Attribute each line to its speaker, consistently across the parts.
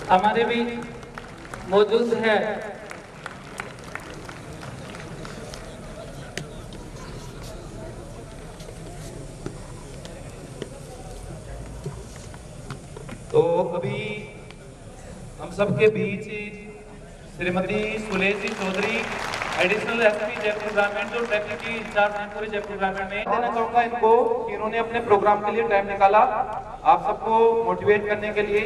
Speaker 1: हमारे भी मौजूद है
Speaker 2: तो अभी हम सबके बीच श्रीमती सुलेसी चौधरी एडिशनल एसपी जयपुर ग्रामीण जो ट्रैफिक की इंचार्ज हैं पूरे जयपुर ग्रामीण में, देना चाहूंगा इनको कि इन्होंने अपने प्रोग्राम के लिए टाइम निकाला आप सबको मोटिवेट करने के लिए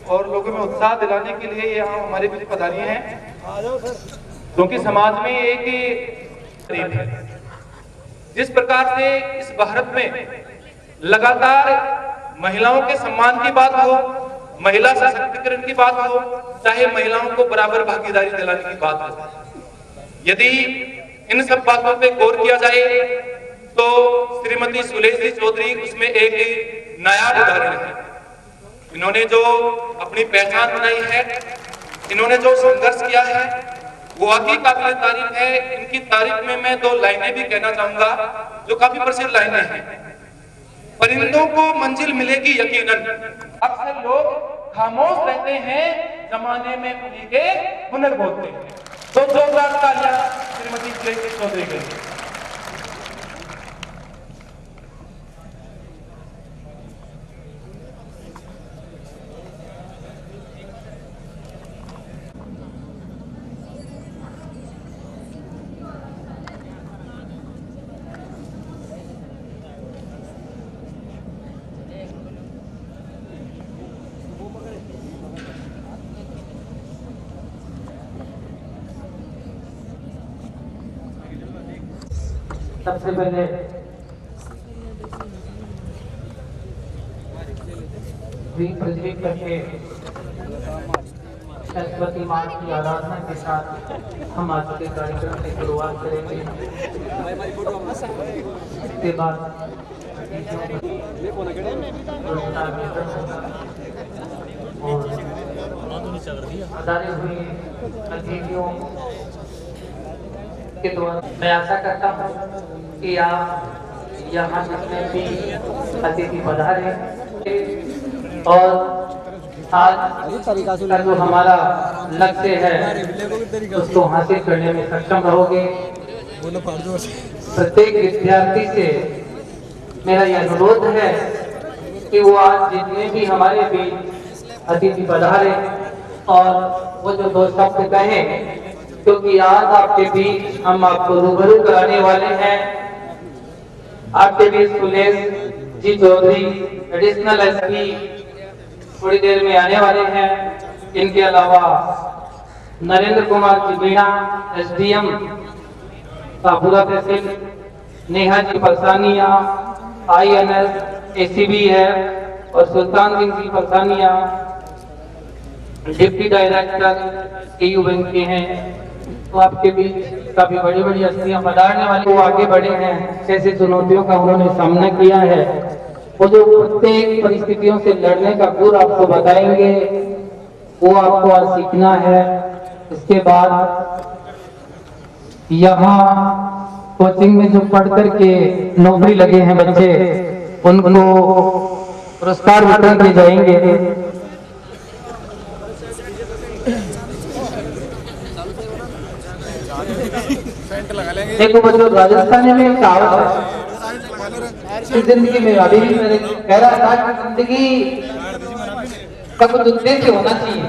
Speaker 2: और लोगों में उत्साह दिलाने के लिए यहाँ हमारे बीच पधारी हैं, क्योंकि समाज में एक है जिस प्रकार से इस भारत में लगातार महिलाओं के सम्मान की बात हो, महिला सशक्तिकरण की बात हो, चाहे महिलाओं को बराबर भागीदारी दिलाने की बात हो, यदि इन सब बातों पे गौर किया जाए तो श्रीमती सुलेसी चौधरी उसमें एक नायाब उदाहरण है। इन्होंने जो अपनी पहचान बनाई है, इन्होंने जो संघर्ष किया है वो वाकई काबिल तारीफ है। इनकी तारीफ में मैं 2 लाइनें भी कहना चाहूंगा जो काफी प्रसिद्ध लाइनें हैं। परिंदों को मंजिल मिलेगी यकीनन, अक्सर लोग खामोश रहते हैं, जमाने में उन्हीं के हुनर बोलते हैं। तो जोरदार तालियां श्रीमती सुलेसी चौधरी के लिए।
Speaker 1: सबसे पहले पृथ्वी करके सरस्वती माँ की आराधना के साथ हम आज के कार्यक्रम की शुरुआत करेंगे। इसके बाद पधारे हुए अतिथियों के द्वारा मैं आशा करता हूँ कि आप यहाँ जितने भी अतिथि पधारे और आज का जो हमारा लक्ष्य है उसको हासिल करने में सक्षम रहोगे। प्रत्येक विद्यार्थी से मेरा यह अनुरोध है कि वो आज जितने भी हमारे बीच अतिथि पधारे और वो जो 2 शब्द कहें, क्योंकि आज आपके बीच हम आपको रूबरू कराने वाले हैं। आपके बीच सुलेस जी चौधरी एडिशनल एसपी थोड़ी देर में आने वाले हैं। इनके अलावा नरेंद्र कुमार जी मीणा एसडीएम काबुला तहसील, नेहा जी परसानिया INS ACB है और Sultan Singh ji परसानिया deputy director EU bank के हैं। तो आपके बीच काफी बड़ी बड़ी हस्तियां पधारने वाली वो आगे बढ़े हैं। कैसे चुनौतियों का उन्होंने सामना किया है, वो जो प्रत्येक परिस्थितियों से लड़ने का गुर आपको बताएंगे, वो आपको आज सीखना है। इसके बाद यहाँ कोचिंग में जो पढ़ करके नौकरी लगे हैं बच्चे, उनको पुरस्कार वितरण किए जाएंगे। देखो बच्चों, राजस्थान में एक कहावत है, जिंदगी में अभी भी मैंने कह रहा था कि जिंदगी का कुछ उद्देश्य होना चाहिए।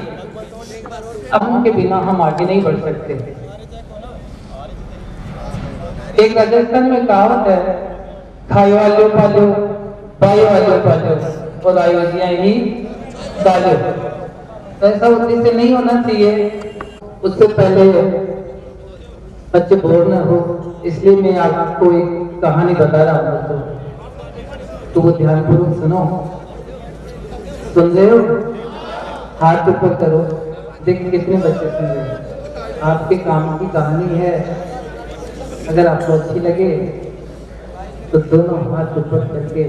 Speaker 1: अब उनके बिना हम आगे नहीं बढ़ सकते। एक राजस्थान में कहावत है, खाए वालों पालो, पाए वालों पालो और आयोजिया ही डालो। ऐसा उद्देश्य नहीं होना चाहिए। उससे पहले बच्चे बोर न हो, इसलिए मैं आपको एक कहानी बता रहा हूँ दोस्तों, तो वो ध्यानपूर्वक सुनो। सुन रहे हो? हाथ ऊपर करो, देख कितने बच्चे सुन रहे हैं। आपके काम की कहानी है, अगर आपको अच्छी लगे तो दोनों हाथ ऊपर करके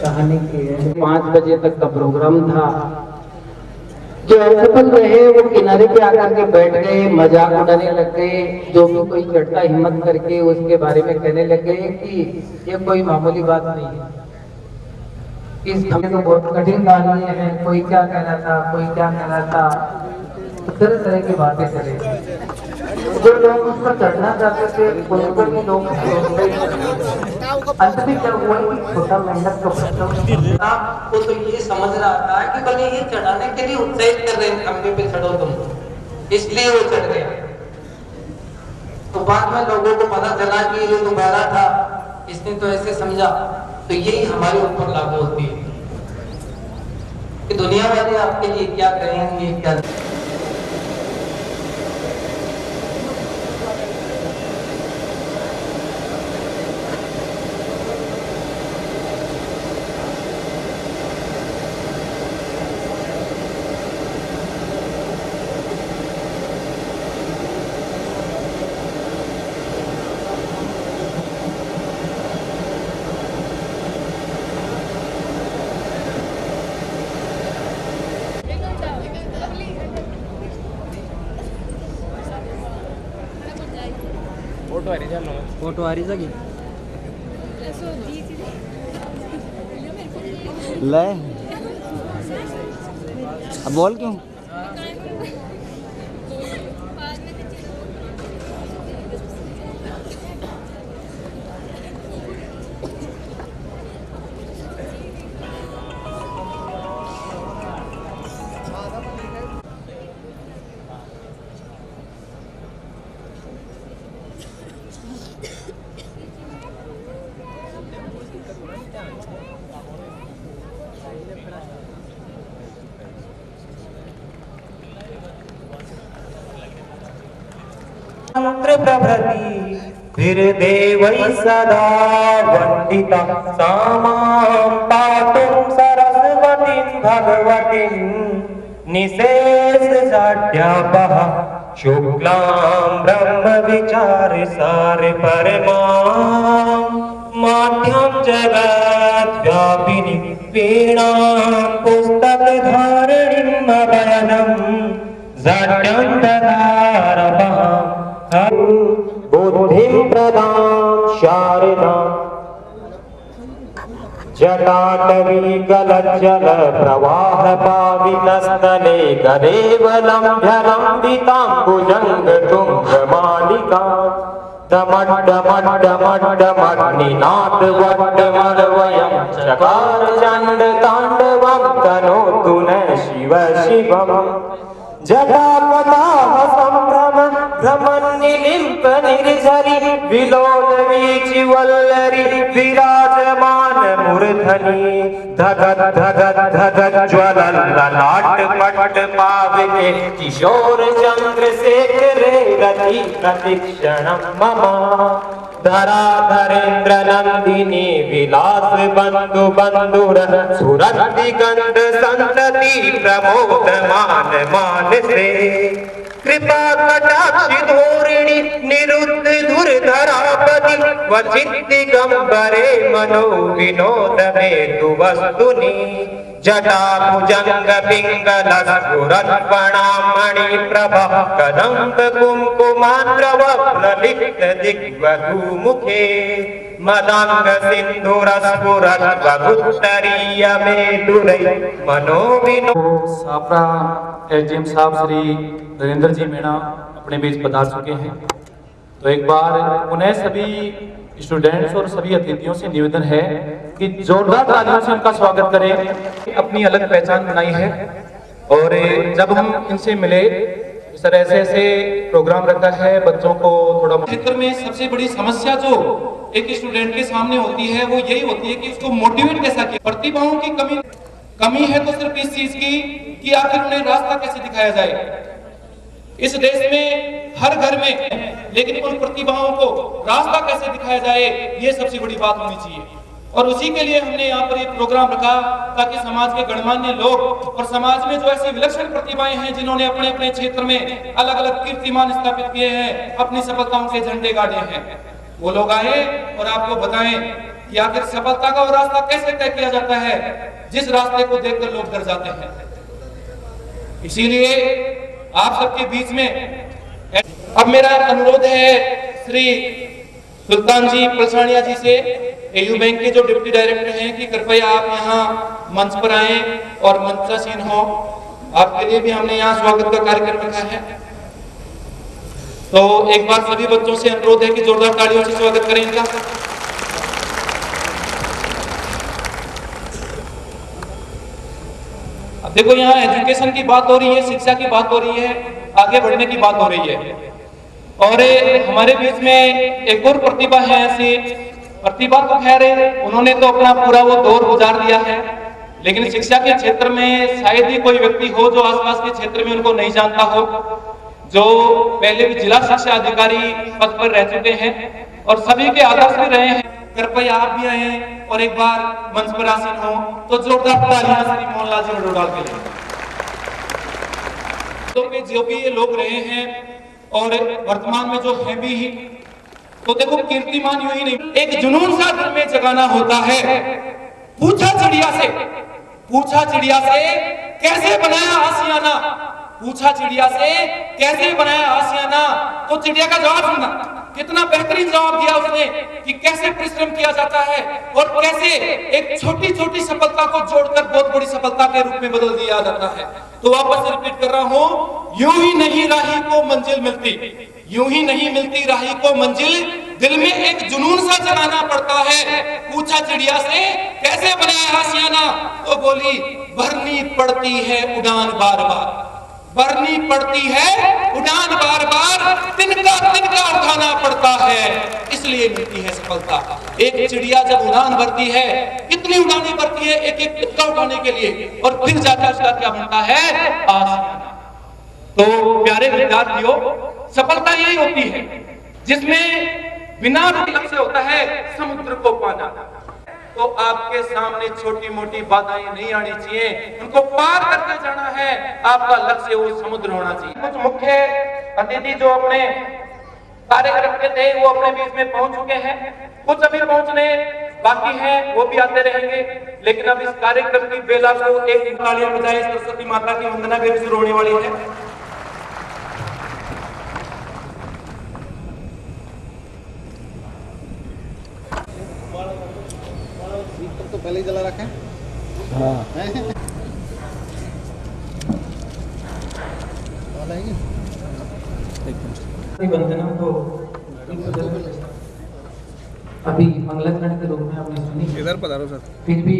Speaker 1: कहानी की है। 5 बजे तक का प्रोग्राम था। जो असफल रहे वो किनारे पे आकर के बैठ गए, मजाक उड़ाने लग गए। जो भी कोई चढ़ता हिम्मत करके उसके बारे में कहने लग गए कि ये कोई मामूली बात नहीं है। इस धमकी तो बहुत कठिन कहानी है, कोई क्या कह रहा था, कोई क्या कह रहा था, तरह तरह की बातें करे। जो लोग उस पर चढ़ना चाहते थे उनको भी लोग अंत में क्या हुआ कि छोटा मेहनत तो आपको तो ये समझ रहा था कि भले ये चढ़ाने के लिए उत्साहित कर रहे हैं, खंबे पे चढ़ो तुम, इसलिए वो चढ़ गया। तो बाद में लोगों को पता चला कि ये तो बहरा था, इसने तो ऐसे समझा। तो यही हमारे ऊपर लागू होती है कि दुनिया वाले आपके लिए क्या करेंगे क्या।
Speaker 3: फोटो आ रही जागी ले अब बोल क्यों
Speaker 4: प्रभृति हृदेवै सदा वन्दिता सामां पातुं सरस्वतीं भगवतीं निशेषजाड्यापः शुक्लां ब्रह्मविचारसार परमां माध्यं जगद्व्यापिनीं वीणां पुस्तकधारिणीं अभयनं जाड्यं ददारपहां बुद्धिं प्रदां शारदां जटाटवी गलज्जल प्रवाह पावितस्थले करेवलम्भ्यलम्बितां भुजङ्गतुङ्गमालिकां दमड्डमड्डमड्डमड्निनाद वड्डमर्वयं चकार चण्डताण्डवं तनोतु न शिव शिवम् जटापटाः सम्भ्रम भ्रमन्निलिम्प निर्झरि विलोल वीचिवल्लरि विराजमान मूर्धनि धगत् धगत् धगत् ज्वलल्ललाट पट्ट पावके किशोर चन्द्रशेखरे रति प्रतिक्षणं मम धराधरेन्द्र नंदिनी विलास बंधु बंधुर सुरति गंध संतति प्रमोद मान मानसे कृपा कटाक्ष धोरिणी निरुद्ध धुरधरापति वचित दिगंबरे मनो विनोद में तु वस्तुनि जटा भुजंग पिंगल स्फुरत्पणामणि प्रभा कदम्ब कुंकुमाद्रव प्रलिप्त दिग्वधू मुखे मदांग सिंधुर स्फुरत् वगुत्तरीय मेदुरै मनो विनो।
Speaker 2: सापरा एसडीएम साहब श्री नरेंद्र जी मीणा अपने बीच पधार चुके हैं। तो एक बार उन्हें सभी स्टूडेंट्स और सभी अतिथियों से निवेदन है कि जोरदार तालियों से उनका स्वागत करें। अपनी अलग पहचान बनाई है और जब हम इनसे मिले इस तरह से प्रोग्राम रखा है बच्चों को थोड़ा क्षेत्र में सबसे बड़ी समस्या जो एक स्टूडेंट के सामने होती है वो यही होती है कि उसको मोटिवेट कैसा किया। प्रतिभाओं की कमी है तो सिर्फ इस चीज की कि आखिर उन्हें रास्ता कैसे दिखाया जाए। इस देश में हर घर में लेकिन उन प्रतिभाओं को रास्ता कैसे दिखाया जाए ये सबसे बड़ी बात होनी चाहिए। और उसी के लिए हमने यहाँ पर एक प्रोग्राम रखा ताकि समाज के गणमान्य लोग और समाज में जो ऐसी विलक्षण प्रतिभाएं हैं जिन्होंने अपने अपने क्षेत्र में अलग अलग कीर्तिमान स्थापित किए हैं, अपनी सफलताओं के झंडे गाड़े हैं, वो लोग आए और आपको बताएं कि आखिर सफलता का वो रास्ता कैसे तय किया जाता है जिस रास्ते को देखकर लोग डर जाते हैं। इसीलिए आप सबके बीच में अब मेरा अनुरोध है श्री सुल्तान जी पलसानिया जी से, एयू बैंक के जो डिप्टी डायरेक्टर हैं, कि कृपया आप यहाँ मंच पर आए और मंचासीन हो। आपके लिए भी हमने यहाँ स्वागत का कार्यक्रम रखा है। तो एक बार सभी बच्चों से अनुरोध है कि जोरदार तालियों से स्वागत करें इनका। अब देखो, यहाँ एजुकेशन की बात हो रही है, शिक्षा की बात हो रही है, आगे बढ़ने की बात हो रही है। और हमारे बीच में एक और प्रतिभा है ऐसी। प्रतिभा तो खैर उन्होंने तो अपना पूरा वो दौर गुजार दिया है, लेकिन शिक्षा के क्षेत्र में शायद ही कोई व्यक्ति हो जो आसपास के क्षेत्र में उनको नहीं जानता हो, जो पहले भी जिला शिक्षा अधिकारी पद पर रह चुके हैं और सभी के आदर्श भी रहे हैं। कृपया आप भी आए और एक बार मंच पर आसीन हो तो जोरदार तालियां श्री मोहनलाल जी बड़ोडाल के लिए। तो जो भी ये लोग रहे हैं और वर्तमान में जो है भी, तो देखो कीर्तिमान यूं ही नहीं, एक जुनून सा दिल में जगाना होता है। पूछा चिड़िया से कैसे बनाया आसियाना, पूछा चिड़िया से कैसे बनाया आसियाना, तो चिड़िया का जवाब सुनना, कितना बेहतरीन जवाब दिया उसने कि कैसे परिश्रम किया जाता है और कैसे एक छोटी छोटी सफलता को जोड़कर बहुत बड़ी सफलता के रूप में बदल दिया जाता है। तो वापस रिपीट कर रहा हूं, यूं ही नहीं राही को मंजिल मिलती, यूं ही नहीं मिलती राही को मंजिल, दिल में एक जुनून सा जगाना पड़ता है। पूछा चिड़िया से कैसे बनाया आसियाना, तो बोली भरनी पड़ती है उड़ान बार बार, भरनी पड़ती है उड़ान बार बार, तिनका उठाना पड़ता है, इसलिए मिलती है सफलता। एक चिड़िया जब उड़ान भरती है, कितनी उड़ानें भरती है एक एक तिनका उठाने के लिए, और फिर जाकर उसका क्या बनता है, आसियाना। तो प्यारे विद्यार्थियों, सफलता यही होती है जिसमें बिना रुक से होता है समुद्र को पाना। तो आपके सामने छोटी मोटी बाधाएं नहीं आनी चाहिए, उनको पार करके जाना है। आपका लक्ष्य वो समुद्र होना चाहिए। कुछ मुख्य अतिथि जो अपने कार्यक्रम के थे वो अपने बीच में पहुंच चुके हैं, कुछ अभी पहुंचने बाकी हैं, वो भी आते रहेंगे। लेकिन अब इस कार्यक्रम की बेला को एक तालियां बजाए, सरस्वती माता की वंदना भी शुरू होने वाली है।
Speaker 5: तो पहले ही जला रखे। हाँ।
Speaker 1: वंदना तो अभी मंगलाचरण के रूप में आपने सुनी,
Speaker 5: इधर पधारो सर।
Speaker 1: फिर भी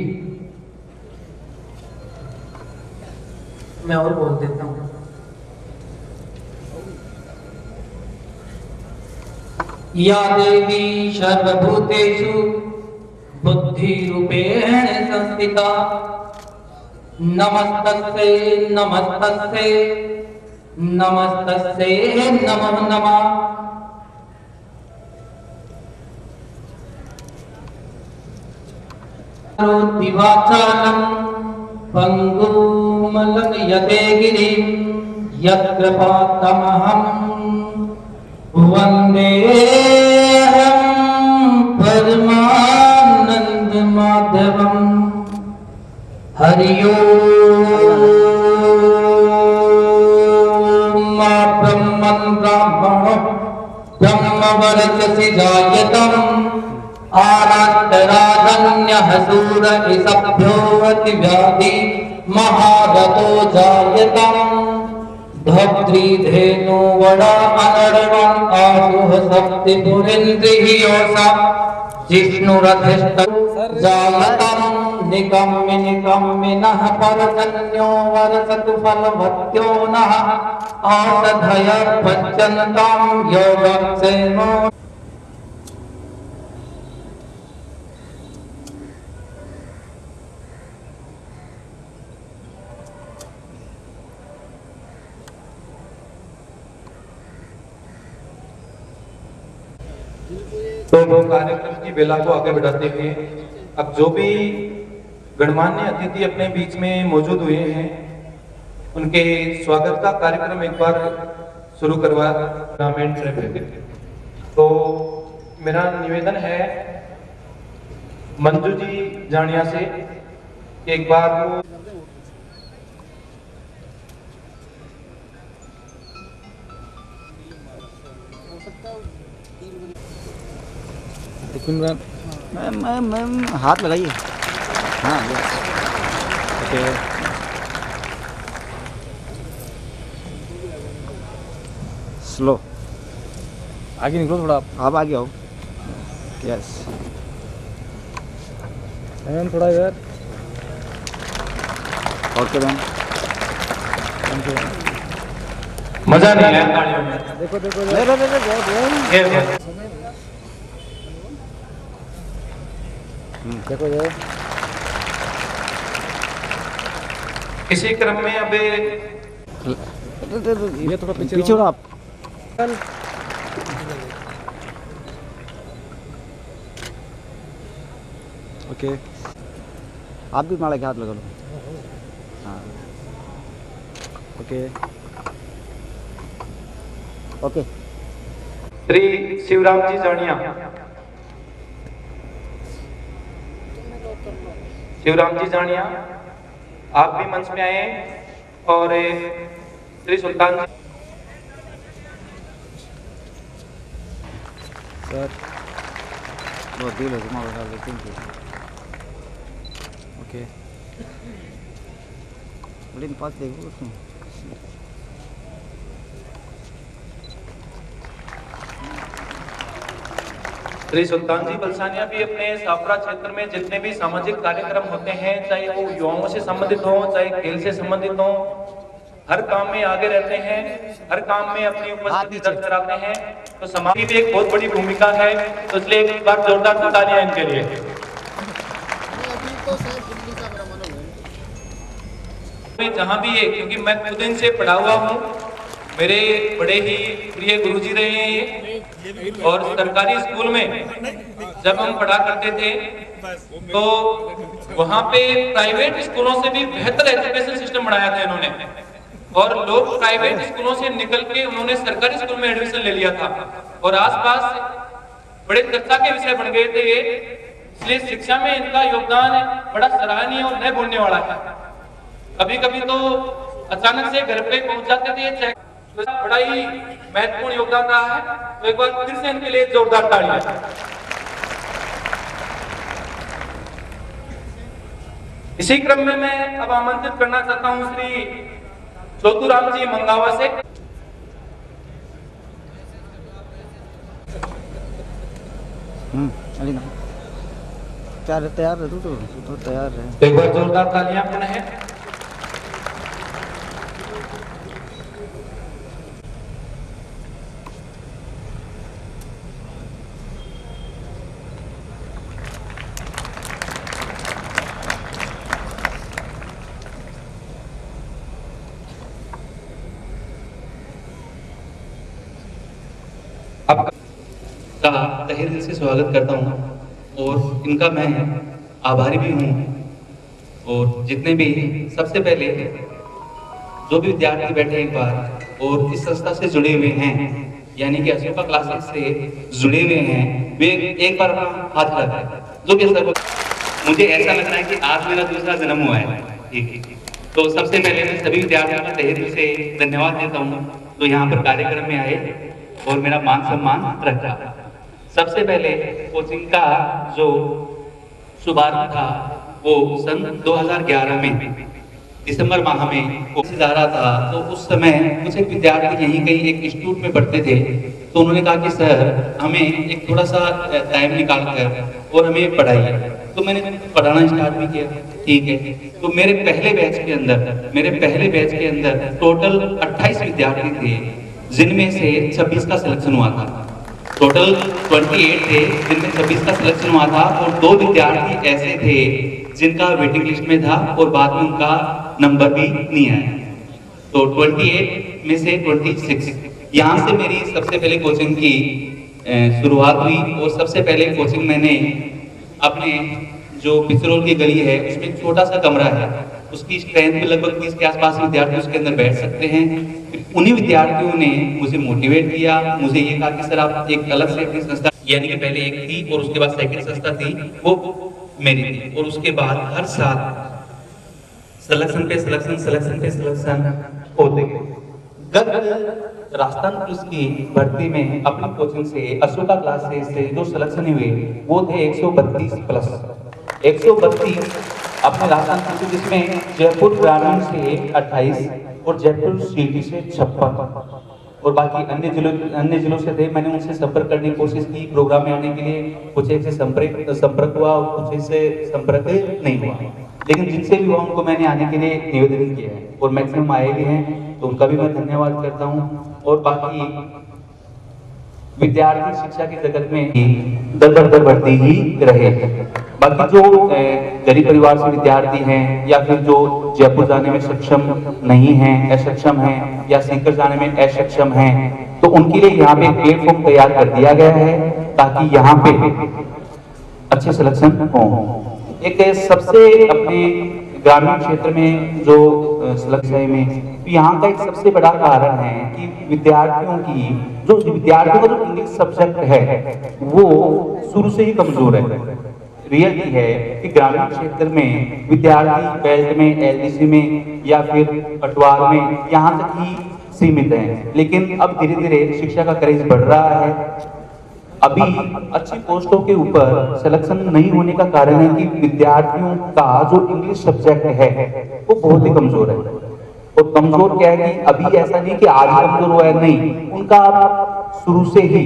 Speaker 1: मैं और बोल देता हूँ। या देवी सर्वभूतेषु बुद्धि रूपेण संस्थिता, नमस्तस्यै नमस्तस्यै नमस्तस्यै नमः नमः। दिवाचालं पंगुमलं यते गिरिं, यत्कृपातमहं वन्देऽहं परमानंद माधवम्। हरि ओम। ब्रह्मन् ब्राह्मणो ब्रह्मवर्चसि जायतम्, आनन्तरादन्यः सूर इसभ्योऽति व्याधि महारथो जायतम्। धत्रीधेनु वडा अनर्वन् आसुः सप्तिपुरिन्द्रियोषा, जिष्णुरधिष्ठ जायतम्। निकम्य नः परजन्यो वर्षतु फलवत्यो नः, औषधयः पच्यन्तां योगक्षेमो।
Speaker 2: तो कार्यक्रम की बेला को आगे बढ़ाते हुए अब जो भी गणमान्य अतिथि अपने बीच में मौजूद हुए हैं, उनके स्वागत का कार्यक्रम एक बार शुरू करवा टूर्नामेंट से। तो मेरा निवेदन है मंजू जी जानिया से एक बार वो
Speaker 3: मैं हाथ लगाइए। हाँ ओके स्लो आगे निकलो थोड़ा आप आगे आओ यस मैम थोड़ा इधर ओके मैम
Speaker 2: मजा नहीं आया तालियों में।
Speaker 3: देखो देखो देखो
Speaker 2: ये देखो।
Speaker 3: देखो देखो
Speaker 2: इसी क्रम में अब
Speaker 3: ये थोड़ा पीछे हो आप ओके आप भी माला के हाथ लगा लो हाँ ओके ओके
Speaker 2: श्री शिवराम जी जानिया, शिवराम जी जानिया आप भी मंच में आए और श्री सुल्तान जी
Speaker 3: सर बहुत दिल है तुम्हारा डाल देते हैं ओके लेकिन पास देखो उसमें
Speaker 2: श्री सुल्तान जी बलसानिया भी अपने साफरा क्षेत्र में जितने भी सामाजिक कार्यक्रम होते हैं, चाहे वो युवाओं से संबंधित हो, चाहे खेल से संबंधित हो, हर काम में आगे रहते हैं, हर काम में अपनी उपस्थिति दर्ज कराते हैं। तो समाज की भी एक बहुत बड़ी भूमिका है, तो इसलिए एक बार जोरदार तालियां इनके लिए। जहाँ भी है, क्योंकि मैं खुद इनसे पढ़ा हुआ हूँ, मेरे बड़े ही प्रिय गुरुजी रहे हैं ये, और सरकारी स्कूल में जब हम पढ़ा करते थे तो वहाँ पे प्राइवेट स्कूलों से भी बेहतर एजुकेशन सिस्टम बनाया था इन्होंने, और लोग प्राइवेट स्कूलों से निकल के उन्होंने सरकारी स्कूल में एडमिशन ले लिया था और आसपास बड़े चर्चा के विषय बन गए थे ये। इसलिए शिक्षा में इनका योगदान बड़ा सराहनीय और न भूलने वाला है। कभी कभी तो अचानक से घर पे पहुंच जाते थे, तो बड़ा ही महत्वपूर्ण योगदान रहा है। तो एक बार फिर से इनके लिए जोरदार तालियां। इसी क्रम में मैं अब आमंत्रित करना चाहता हूं श्री चोतुराम जी मंगावा से।
Speaker 3: अली ना तैयार है तो तैयार है।
Speaker 2: एक बार जोरदार तालियां पुनः है। आपका तहे दिल से स्वागत करता हूँ और इनका मैं आभारी भी हूँ। और जितने भी सबसे पहले जो भी विद्यार्थी बैठे एक बार और इस संस्था से जुड़े हुए हैं, यानी कि अशोका क्लासेस से जुड़े हुए हैं, वे एक बार अपना हाथ लगाएं। जो भी सर, मुझे ऐसा लग रहा है कि आज मेरा दूसरा जन्म हुआ है। ठीक, तो सबसे पहले मैं सभी विद्यार्थियों का तहे दिल से धन्यवाद देता हूँ तो यहाँ पर कार्यक्रम में आए और मेरा मान सम्मान रखा। सबसे पहले कोचिंग का जो शुभारंभ था वो सन 2011 में दिसंबर माह में कोचिंग जा रहा था। तो उस समय कुछ एक विद्यार्थी यहीं कहीं एक इंस्टीट्यूट में पढ़ते थे, तो उन्होंने कहा कि सर हमें एक थोड़ा सा टाइम निकाल कर और हमें पढ़ाइए। तो मैंने पढ़ाना स्टार्ट भी किया। ठीक है, तो मेरे पहले बैच के अंदर टोटल 28 विद्यार्थी थे, जिनमें से 26 का सिलेक्शन हुआ था। टोटल 28 थे जिनमें 26 का सिलेक्शन हुआ था, और 2 विद्यार्थी ऐसे थे जिनका वेटिंग लिस्ट में था और बाद में उनका नंबर भी नहीं आया। तो 28 में से 26, यहाँ से मेरी सबसे पहले कोचिंग की शुरुआत हुई। और सबसे पहले कोचिंग मैंने अपने जो पिछरोल की गली है उसमें एक छोटा सा कमरा है, उसकी स्ट्रेंथ में लगभग 30 के आसपास विद्यार्थी उसके अंदर बैठ सकते हैं। उन्हीं विद्यार्थियों ने मुझे मोटिवेट किया, मुझे ये कहा कि सर आप एक अलग से अपनी संस्था, यानी कि पहले एक थी और उसके बाद सेकंड संस्था थी वो मेरी थी, और उसके बाद हर साल सिलेक्शन पे सिलेक्शन होते गए। राजस्थान पुलिस की भर्ती में अपनी कोचिंग से अशोका क्लासेस से जो सिलेक्शन हुए वो थे 132 प्लस 132। अपने राजस्थान पुलिस जिसमें जयपुर ग्रामीण से 28 और जयपुर सिटी से 56 और बाकी अन्य जिलों से थे। मैंने उनसे संपर्क करने की कोशिश की प्रोग्राम में आने के लिए, कुछ एक से संपर्क हुआ और कुछ से संपर्क नहीं हुआ, लेकिन जिनसे भी हुआ उनको मैंने आने के लिए निवेदन किया है और मैक्सिमम आए भी हैं, तो उनका भी मैं धन्यवाद करता हूँ। और बाकी विद्यार्थी शिक्षा की जगत में दर बढ़ती ही रहे। बाकी जो गरीब परिवार से विद्यार्थी हैं या फिर जो जयपुर जाने में सक्षम नहीं हैं, असक्षम हैं या सीकर जाने में असक्षम हैं, तो उनके लिए यहाँ पे एक प्लेटफॉर्म तैयार कर दिया गया है ताकि यहाँ पे अच्छे सिलेक्शन हो। एक सबसे अपने ग्रामीण क्षेत्र में जो सिलेक्शन में यहाँ का एक सबसे बड़ा कारण है कि विद्यार्थियों का जो इंग्लिश सब्जेक्ट है वो शुरू से ही कमजोर है। रियलिटी है कि ग्रामीण क्षेत्र में विद्यार्थी बेल्ट में, एलडीसी में या फिर पटवार में यहाँ तक ही सीमित है, लेकिन अब धीरे धीरे शिक्षा का क्रेज बढ़ रहा है। अभी अच्छी पोस्टों के ऊपर सिलेक्शन नहीं होने का कारण है कि विद्यार्थियों का जो इंग्लिश सब्जेक्ट है वो बहुत ही कमजोर है। और कमजोर क्या है कि अभी ऐसा नहीं कि आज कमजोर हुआ है, नहीं, उनका शुरू से ही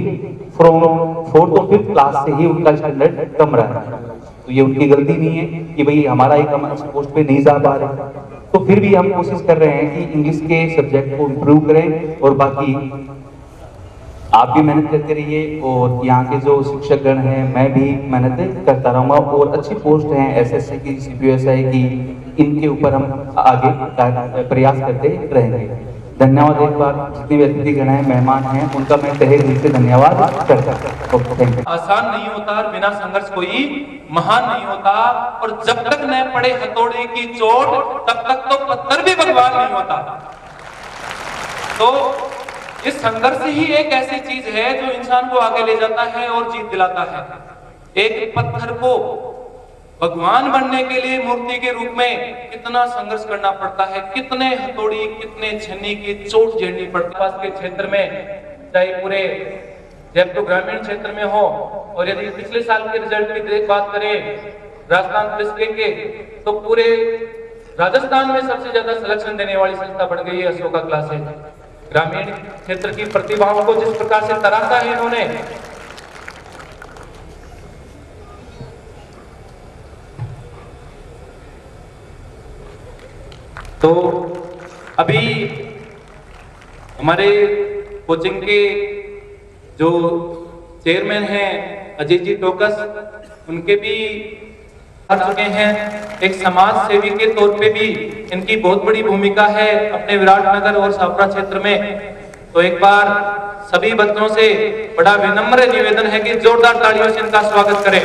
Speaker 2: फ्रॉम 4th और 5th क्लास से ही उनका स्टैंडर्ड कम रहा है। तो ये उनकी गलती नहीं है कि भाई हमारा एक हम अच्छी पोस्ट पे नहीं जा पा रहे, तो फिर भी हम कोशिश कर रहे हैं कि इंग्लिश के सब्जेक्ट को इम्प्रूव करें। और बाकी आप भी मेहनत करते रहिए और यहाँ के जो शिक्षकगण हैं मैं भी मेहनत करता रहूँगा और अच्छी पोस्ट हैं एसएससी की, सीपीएसआई की, इनके ऊपर हम आगे प्रयास करते रहेंगे। धन्यवाद। एक बार जितने भी अतिथिगण हैं, मेहमान हैं, उनका मैं तहे दिल से धन्यवाद करता हूँ। आसान नहीं होता और बिना संघर्ष कोई महान नहीं होता, और जब तक न पड़े हथौड़े की चोट तब तक तो पत्थर भी भगवान नहीं होता। तो इस संघर्ष ही एक ऐसी चीज है जो इंसान को आगे ले जाता है और जीत दिलाता है। एक पत्थर को भगवान बनने के लिए मूर्ति के रूप में कितना संघर्ष करना पड़ता है, कितने हथौड़ी, कितने छन्नी की चोट झेलनी पड़ती है। पास के क्षेत्र में, चाहे पूरे जयपुर ग्रामीण क्षेत्र में हो, और यदि पिछले साल के रिजल्ट की बात करें राजस्थान पुलिस के, तो पूरे राजस्थान में सबसे ज्यादा सिलेक्शन देने वाली संस्था बन गई है अशोका क्लासेज। ग्रामीण क्षेत्र की प्रतिभाओं को जिस प्रकार से तराशा है इन्होंने, तो अभी हमारे कोचिंग के जो चेयरमैन हैं अजीत जी टोकस, उनके भी आ चुके हैं। एक समाज सेवी के तौर पे भी इनकी बहुत बड़ी भूमिका है अपने विराटनगर और छापरा क्षेत्र में। तो एक बार सभी बच्चों से बड़ा विनम्र निवेदन है कि जोरदार तालियों से इनका स्वागत करें।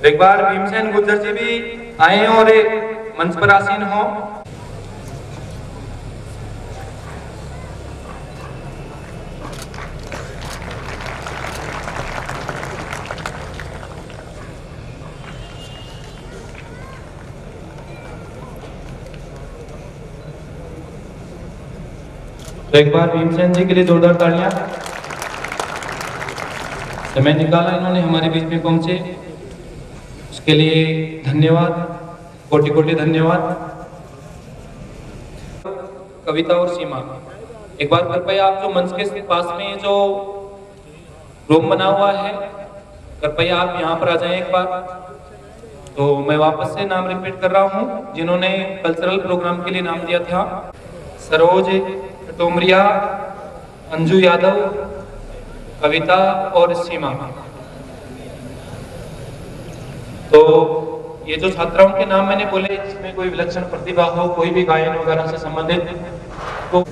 Speaker 2: एक बार भीमसेन गुर्जर जी भी आए और मंच पर आसीन हो। तो एक बार भीमसेन जी के लिए जोरदार तालियां। समय निकाला इन्होंने हमारे बीच में पहुंचे, उसके लिए धन्यवाद, कोटि कोटि धन्यवाद। कविता और सीमा, एक बार कृपया आप जो मंच के पास में जो रूम बना हुआ है, कृपया आप यहाँ पर आ जाएं एक बार। तो मैं वापस से नाम रिपीट कर रहा हूँ जिन्होंने कल्चरल प्रोग्राम के लिए नाम दिया था। सरोज टोमरिया, अंजू यादव, कविता और सीमा। तो ये जो छात्राओं के नाम मैंने बोले, जिसमें कोई विलक्षण प्रतिभा हो, कोई भी गायन वगैरह से संबंधित, तो